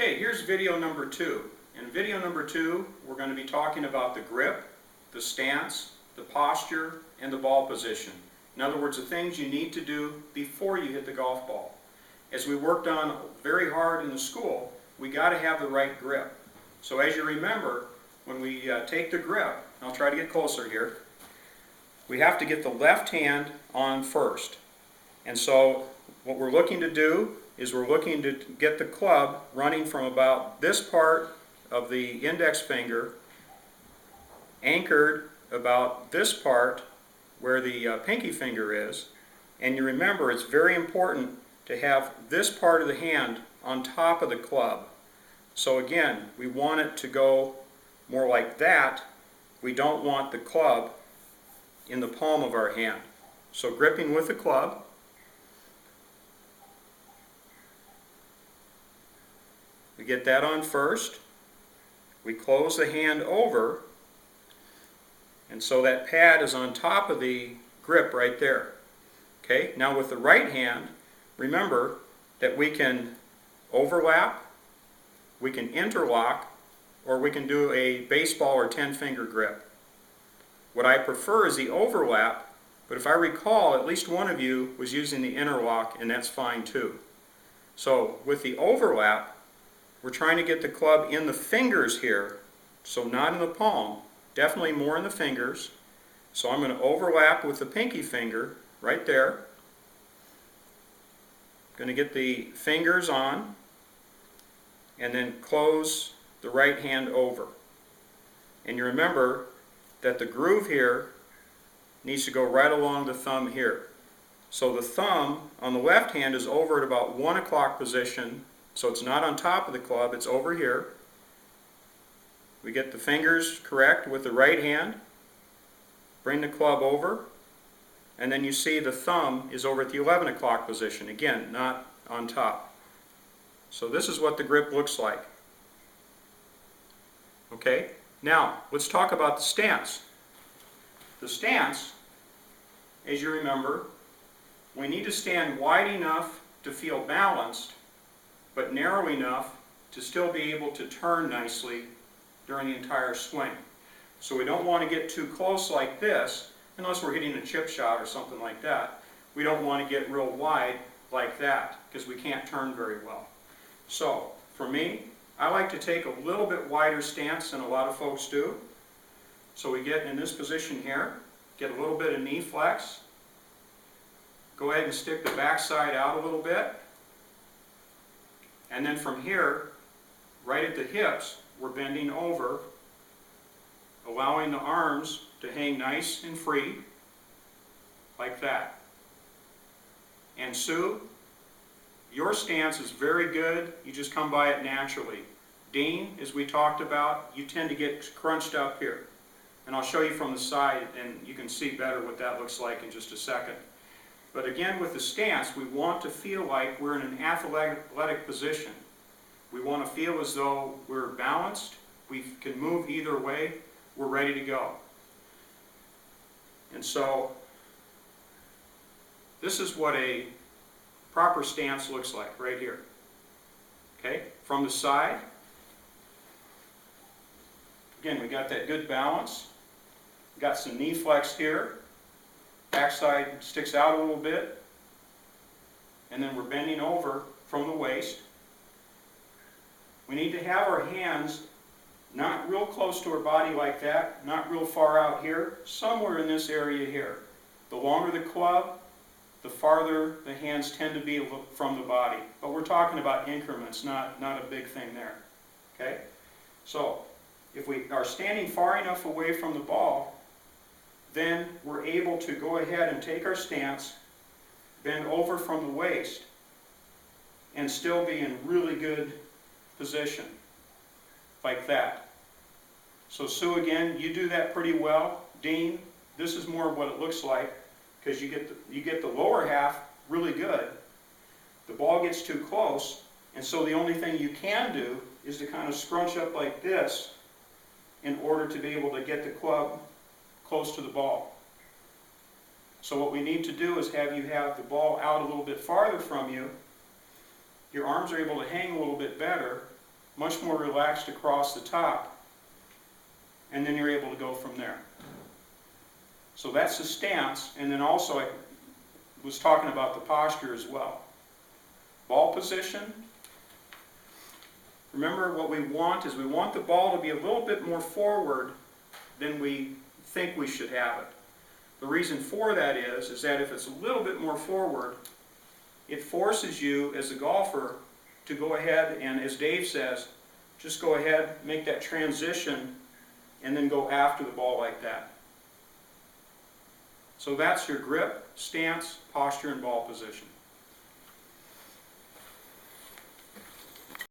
Okay, here's video number 2. In video number 2, we're going to be talking about the grip, the stance, the posture, and the ball position. In other words, the things you need to do before you hit the golf ball. As we worked on very hard in the school, we got to have the right grip. So as you remember, when we take the grip, I'll try to get closer here, we have to get the left hand on first. And so what we're looking to do is we're looking to get the club running from about this part of the index finger, anchored about this part where the pinky finger is. And you remember, it's very important to have this part of the hand on top of the club. So again, we want it to go more like that. We don't want the club in the palm of our hand. So gripping with the club, we get that on first. We close the hand over, and so that pad is on top of the grip right there. Okay, now with the right hand, remember that we can overlap, we can interlock, or we can do a baseball or 10-finger grip. What I prefer is the overlap, but if I recall, at least one of you was using the interlock, and that's fine too. So with the overlap, we're trying to get the club in the fingers here, so not in the palm, definitely more in the fingers. So I'm going to overlap with the pinky finger right there. Going to get the fingers on and then close the right hand over. And you remember that the groove here needs to go right along the thumb here. So the thumb on the left hand is over at about 1 o'clock position. So it's not on top of the club, it's over here. We get the fingers correct with the right hand, bring the club over, and then you see the thumb is over at the 11 o'clock position. Again, not on top. So this is what the grip looks like. Okay, now let's talk about the stance. The stance, as you remember, we need to stand wide enough to feel balanced, but narrow enough to still be able to turn nicely during the entire swing. So we don't want to get too close like this, unless we're hitting a chip shot or something like that. We don't want to get real wide like that, because we can't turn very well. So, for me, I like to take a little bit wider stance than a lot of folks do. So we get in this position here, get a little bit of knee flex, go ahead and stick the backside out a little bit, and then from here, right at the hips, we're bending over, allowing the arms to hang nice and free, like that. And Sue, your stance is very good. You just come by it naturally. Dean, as we talked about, you tend to get crunched up here. And I'll show you from the side, and you can see better what that looks like in just a second. But again, with the stance, we want to feel like we're in an athletic position. We want to feel as though we're balanced, we can move either way, we're ready to go. And so, this is what a proper stance looks like right here. Okay, from the side, again, we got that good balance. We got some knee flex here. Backside sticks out a little bit, and then we're bending over from the waist. We need to have our hands not real close to our body like that, not real far out here, somewhere in this area here. The longer the club, the farther the hands tend to be from the body. But we're talking about increments, not a big thing there. Okay? So, if we are standing far enough away from the ball, then we're able to go ahead and take our stance, bend over from the waist, and still be in really good position, like that. So Sue, again, you do that pretty well. Dean, this is more of what it looks like, because you get the lower half really good. The ball gets too close, and so the only thing you can do is to kind of scrunch up like this in order to be able to get the club close to the ball. So what we need to do is have you have the ball out a little bit farther from you. Your arms are able to hang a little bit better, much more relaxed across the top, and then you're able to go from there. So that's the stance, and then also I was talking about the posture as well. Ball position. Remember, what we want is we want the ball to be a little bit more forward than we think we should have it. The reason for that is that if it's a little bit more forward, it forces you as a golfer to go ahead and, as Dave says, just go ahead, make that transition, and then go after the ball like that. So that's your grip, stance, posture, and ball position.